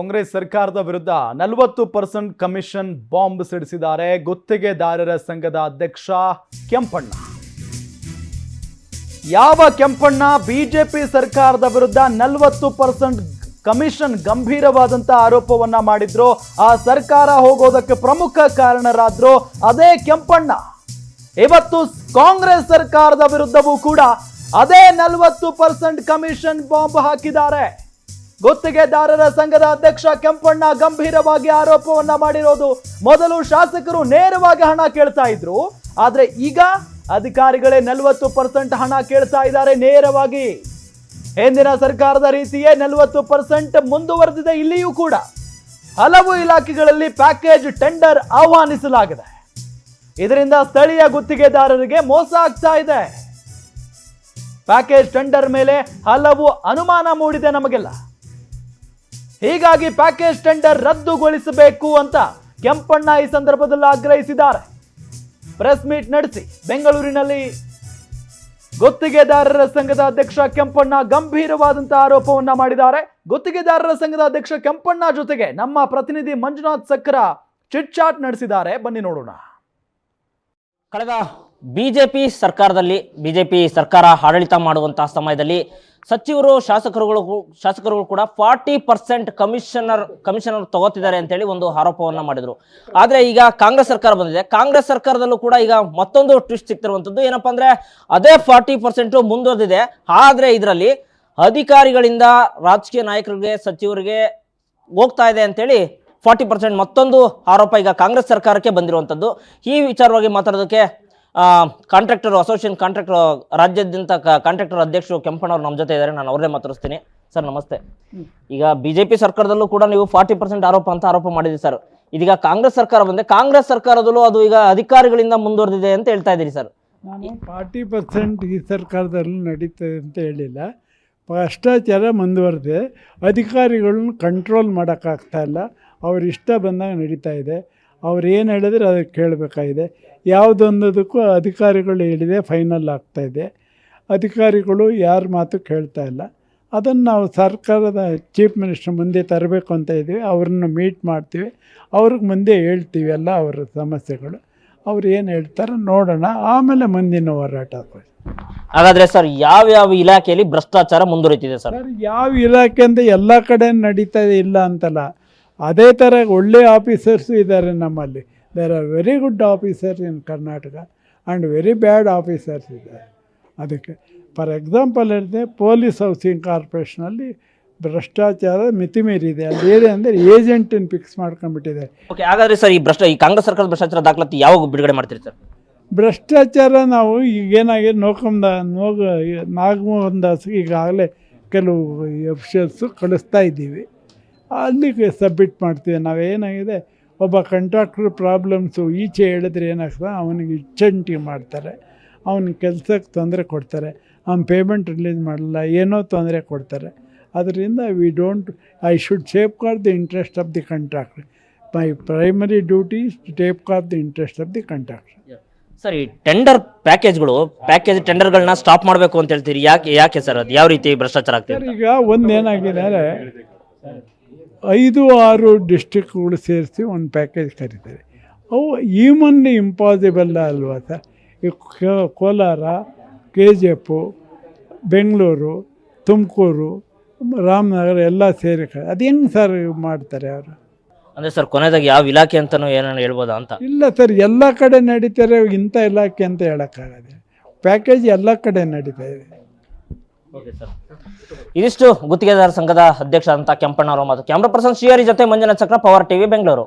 ಕಾಂಗ್ರೆಸ್ ಸರ್ಕಾರದ ವಿರುದ್ಧ 40% commission bomb ಸಿಡಿಸಿದ್ದಾರೆ ಗುತ್ತಿಗೆದಾರರ ಸಂಘದ ಅಧ್ಯಕ್ಷ ಕೆಂಪಣ್ಣ. ಯಾವ ಕೆಂಪಣ್ಣ ಬಿಜೆಪಿ ಸರ್ಕಾರದ ವಿರುದ್ಧ 40% ಕಮಿಷನ್ ಗಂಭೀರವಾದಂತ ಆರೋಪವನ್ನ ಮಾಡಿದ್ರು, ಆ ಸರ್ಕಾರ ಹೋಗೋದಕ್ಕೆ ಪ್ರಮುಖ ಕಾರಣರಾದ್ರು ಅದೇ ಕೆಂಪಣ್ಣ. ಇವತ್ತು ಕಾಂಗ್ರೆಸ್ ಸರ್ಕಾರದ ವಿರುದ್ಧವೂ ಕೂಡ ಅದೇ 40% ಕಮಿಷನ್ ಬಾಂಬ್ ಹಾಕಿದ್ದಾರೆ. ಗುತ್ತಿಗೆದಾರರ ಸಂಘದ ಅಧ್ಯಕ್ಷ ಕೆಂಪಣ್ಣ ಗಂಭೀರವಾಗಿ ಆರೋಪವನ್ನ ಮಾಡಿರೋದು. ಮೊದಲು ಶಾಸಕರು ನೇರವಾಗಿ ಹಣ ಕೇಳ್ತಾ ಇದ್ರು, ಆದ್ರೆ ಈಗ ಅಧಿಕಾರಿಗಳೇ 40% ಹಣ ಕೇಳ್ತಾ ಇದ್ದಾರೆ ನೇರವಾಗಿ. ಹಿಂದಿನ ಸರ್ಕಾರದ ರೀತಿಯೇ 40% ಮುಂದುವರೆದಿದೆ ಇಲ್ಲಿಯೂ ಕೂಡ. ಹಲವು ಇಲಾಖೆಗಳಲ್ಲಿ ಪ್ಯಾಕೇಜ್ ಟೆಂಡರ್ ಆಹ್ವಾನಿಸಲಾಗಿದೆ. ಇದರಿಂದ ಸ್ಥಳೀಯ ಗುತ್ತಿಗೆದಾರರಿಗೆ ಮೋಸ ಆಗ್ತಾ ಇದೆ. ಪ್ಯಾಕೇಜ್ ಟೆಂಡರ್ ಮೇಲೆ ಹಲವು ಅನುಮಾನ ಮೂಡಿದೆ ನಮಗೆಲ್ಲ. ಹೀಗಾಗಿ ಪ್ಯಾಕೇಜ್ ಟೆಂಡರ್ ರದ್ದುಗೊಳಿಸಬೇಕು ಅಂತ ಕೆಂಪಣ್ಣ ಈ ಸಂದರ್ಭದಲ್ಲಿ ಆಗ್ರಹಿಸಿದ್ದಾರೆ. ಪ್ರೆಸ್ ಮೀಟ್ ನಡೆಸಿ ಬೆಂಗಳೂರಿನಲ್ಲಿ ಗುತ್ತಿಗೆದಾರರ ಸಂಘದ ಅಧ್ಯಕ್ಷ ಕೆಂಪಣ್ಣ ಗಂಭೀರವಾದಂತಹ ಆರೋಪವನ್ನ ಮಾಡಿದ್ದಾರೆ. ಗುತ್ತಿಗೆದಾರರ ಸಂಘದ ಅಧ್ಯಕ್ಷ ಕೆಂಪಣ್ಣ ಜೊತೆಗೆ ನಮ್ಮ ಪ್ರತಿನಿಧಿ ಮಂಜುನಾಥ್ ಸಕ್ರ ಚಿಟ್ ಚಾಟ್ ನಡೆಸಿದ್ದಾರೆ. ಬನ್ನಿ ನೋಡೋಣ. ಕಳೆದ ಬಿಜೆಪಿ ಸರ್ಕಾರ ಆಡಳಿತ ಮಾಡುವಂತಹ ಸಮಯದಲ್ಲಿ ಸಚಿವರು ಶಾಸಕರುಗಳು ಕೂಡ 40% ಕಮಿಷನರ್ ತಗೋತಿದ್ದಾರೆ ಅಂತೇಳಿ ಒಂದು ಆರೋಪವನ್ನ ಮಾಡಿದ್ರು. ಆದ್ರೆ ಈಗ ಕಾಂಗ್ರೆಸ್ ಸರ್ಕಾರ ಬಂದಿದೆ. ಕಾಂಗ್ರೆಸ್ ಸರ್ಕಾರದಲ್ಲೂ ಕೂಡ ಈಗ ಮತ್ತೊಂದು ಟ್ವಿಸ್ಟ್ ಸಿಗ್ತಿರುವಂತದ್ದು ಏನಪ್ಪಾ ಅಂದ್ರೆ ಅದೇ 40% ಮುಂದುವರೆದಿದೆ. ಆದ್ರೆ ಇದರಲ್ಲಿ ಅಧಿಕಾರಿಗಳಿಂದ ರಾಜಕೀಯ ನಾಯಕರಿಗೆ ಸಚಿವರಿಗೆ ಹೋಗ್ತಾ ಇದೆ ಅಂತೇಳಿ 40% ಮತ್ತೊಂದು ಆರೋಪ ಈಗ ಕಾಂಗ್ರೆಸ್ ಸರ್ಕಾರಕ್ಕೆ ಬಂದಿರುವಂತದ್ದು. ಈ ವಿಚಾರವಾಗಿ ಮಾತಾಡೋದಕ್ಕೆ ಅಸೋಸಿಯೇಷನ್ ಕಾಂಟ್ರಾಕ್ಟರ್ ರಾಜ್ಯಾದ್ಯಂತ ಕಾಂಟ್ರಾಕ್ಟರ್ ಅಧ್ಯಕ್ಷರು ಕೆಂಪಣ್ಣವ್ರು ನಮ್ಮ ಜೊತೆ ಇದ್ದಾರೆ. ನಾನು ಅವ್ರನ್ನೇ ಮಾತಾಡಿಸ್ತೀನಿ. ಸರ್ ನಮಸ್ತೆ. ಈಗ ಬಿಜೆಪಿ ಸರ್ಕಾರದಲ್ಲೂ ಕೂಡ ನೀವು 40% ಆರೋಪ ಮಾಡಿದ್ರಿ ಸರ್. ಇದೀಗ ಕಾಂಗ್ರೆಸ್ ಸರ್ಕಾರ ಬಂದೆ, ಕಾಂಗ್ರೆಸ್ ಸರ್ಕಾರದಲ್ಲೂ ಅದು ಈಗ ಅಧಿಕಾರಿಗಳಿಂದ ಮುಂದುವರೆದಿದೆ ಅಂತ ಹೇಳ್ತಾ ಇದ್ದೀರಿ ಸರ್. ನಾನು 40% ಈ ಸರ್ಕಾರದಲ್ಲೂ ನಡೀತದೆ ಅಂತ ಹೇಳಿಲ್ಲ. ಭ್ರಷ್ಟಾಚಾರ ಮುಂದುವರೆದಿದೆ. ಅಧಿಕಾರಿಗಳನ್ನ ಕಂಟ್ರೋಲ್ ಮಾಡೋಕ್ಕಾಗ್ತಾ ಇಲ್ಲ. ಅವ್ರ ಇಷ್ಟ ಬಂದಾಗ ನಡೀತಾ ಇದೆ. ಅವ್ರು ಏನು ಹೇಳಿದ್ರೆ ಅದಕ್ಕೆ ಕೇಳಬೇಕಾಗಿದೆ. ಯಾವುದೊಂದಕ್ಕೂ ಅಧಿಕಾರಿಗಳು ಹೇಳಿದೆ ಫೈನಲ್ ಆಗ್ತಾಯಿದೆ. ಅಧಿಕಾರಿಗಳು ಯಾರ ಮಾತು ಕೇಳ್ತಾ ಇಲ್ಲ. ಅದನ್ನು ನಾವು ಸರ್ಕಾರದ ಚೀಫ್ ಮಿನಿಸ್ಟರ್ ಮುಂದೆ ತರಬೇಕು ಅಂತ ಇದ್ದೀವಿ. ಅವ್ರನ್ನ ಮೀಟ್ ಮಾಡ್ತೀವಿ, ಅವ್ರಿಗೆ ಮುಂದೆ ಹೇಳ್ತೀವಿ ಎಲ್ಲ ಅವರ ಸಮಸ್ಯೆಗಳು. ಅವ್ರು ಏನು ಹೇಳ್ತಾರೆ ನೋಡೋಣ, ಆಮೇಲೆ ಮುಂದಿನ ಹೋರಾಟ. ಹಾಗಾದ್ರೆ ಸರ್ ಯಾವ ಇಲಾಖೆಯಲ್ಲಿ ಭ್ರಷ್ಟಾಚಾರ ಮುಂದುವರಿತಿದೆ ಸರ್? ಯಾವ ಇಲಾಖೆ ಅಂತ ಎಲ್ಲ ಕಡೆ ನಡೀತಾ ಇಲ್ಲ ಅಂತಲ್ಲ, ಅದೇ ಥರ ಒಳ್ಳೆ ಆಫೀಸರ್ಸು ಇದ್ದಾರೆ ನಮ್ಮಲ್ಲಿ. There are very good officers in Karnataka and very bad officers ಇದ್ದಾರೆ. ಅದಕ್ಕೆ ಫಾರ್ ಎಕ್ಸಾಂಪಲ್ ಹೇಳಿದೆ, ಪೊಲೀಸ್ ಹೌಸಿಂಗ್ ಕಾರ್ಪೊರೇಷನಲ್ಲಿ ಭ್ರಷ್ಟಾಚಾರ ಮಿತಿಮೀರಿದೆ. ಅಲ್ಲಿ ಏನೇ ಅಂದರೆ ಏಜೆಂಟನ್ನು ಫಿಕ್ಸ್ ಮಾಡ್ಕೊಂಡ್ಬಿಟ್ಟಿದ್ದಾರೆ. ಓಕೆ, ಹಾಗಾದ್ರೆ ಸರ್ ಈ ಕಾಂಗ್ರೆಸ್ ಸರ್ಕಾರದ ಭ್ರಷ್ಟಾಚಾರ ದಾಖಲಾತಿ ಯಾವಾಗ ಬಿಡುಗಡೆ ಮಾಡ್ತೀರಿ ಸರ್? ಭ್ರಷ್ಟಾಚಾರ ನಾವು ಈಗೇನಾಗಿದೆ ನಾಗಮೋಹನ್ ದಾಸ್ ಈಗಾಗಲೇ ಕೆಲವು ಅಫಿಷಿಯಲ್ಸು ಕಳಿಸ್ತಾ ಇದ್ದೀವಿ, ಅಲ್ಲಿಗೆ ಸಬ್ಮಿಟ್ ಮಾಡ್ತೀವಿ. ನಾವೇನಾಗಿದೆ, ಒಬ್ಬ ಕಾಂಟ್ರಾಕ್ಟ್ರ್ ಪ್ರಾಬ್ಲಮ್ಸು ಈಚೆ ಹೇಳಿದ್ರೆ ಏನಾಗ್ತದೆ, ಅವನಿಗೆ ಇಚ್ಚಂಟಿ ಮಾಡ್ತಾರೆ, ಅವನಿಗೆ ಕೆಲಸಕ್ಕೆ ತೊಂದರೆ ಕೊಡ್ತಾರೆ, ಅವ್ನು ಪೇಮೆಂಟ್ ರಿಲೀಸ್ ಮಾಡಲ್ಲ, ಏನೋ ತೊಂದರೆ ಕೊಡ್ತಾರೆ. ಅದರಿಂದ I should safeguard the interest of the contractor. My primary duty is to safeguard the interest of the contractor. Sir, ಈ ಪ್ಯಾಕೇಜ್ ಟೆಂಡರ್ಗಳನ್ನ ಸ್ಟಾಪ್ ಮಾಡಬೇಕು ಅಂತ ಹೇಳ್ತೀರಿ. ಯಾಕೆ ಸರ್? ಅದು ಯಾವ ರೀತಿ ಭ್ರಷ್ಟಾಚಾರ ಆಗ್ತದೆ? ಈಗ ಒಂದೇನಾಗಿದೆ ಅಂದರೆ 5-6 ಡಿಸ್ಟ್ರಿಕ್ಟ್ಗಳು ಸೇರಿಸಿ ಒಂದು ಪ್ಯಾಕೇಜ್ ಕರೀತಾರೆ. ಅವು ಹ್ಯೂಮನ್ಲಿ ಇಂಪಾಸಿಬಲ್ ಅಲ್ವಾ ಸರ್? ಈ ಕೋಲಾರ, KGF, ಬೆಂಗಳೂರು, ತುಮಕೂರು, ರಾಮನಗರ ಎಲ್ಲ ಸೇರಿ ಅದು ಹೆಂಗೆ ಸರ್ ಮಾಡ್ತಾರೆ ಅವರು? ಅಂದರೆ ಸರ್ ಕೊನೆಯದಾಗಿ ಯಾವ ಇಲಾಖೆ ಅಂತಲೂ ಏನಾರು ಹೇಳ್ಬೋದಾ ಅಂತ? ಇಲ್ಲ ಸರ್, ಎಲ್ಲ ಕಡೆ ನಡೀತಾರೆ. ಇಂಥ ಇಲಾಖೆ ಅಂತ ಹೇಳೋಕ್ಕಾಗದೆ. ಪ್ಯಾಕೇಜ್ ಎಲ್ಲ ಕಡೆ ನಡೀತಾ ಇದೆ. ಓಕೆ ಸರ್, ಇದಿಷ್ಟು ಗುತ್ತಿಗೆದಾರ ಸಂಘದ ಅಧ್ಯಕ್ಷ ಅಂತ ಕೆಂಪಣ್ಣ ಅವರ ಮಾತು. ಕ್ಯಾಮ್ರಾ ಪರ್ಸನ್ ಶ್ರೀಹರಿ ಜೊತೆ ಮಂಜುನಾಥ್ ಸಕ್ರ, ಪವರ್ ಟಿವಿ, ಬೆಂಗಳೂರು.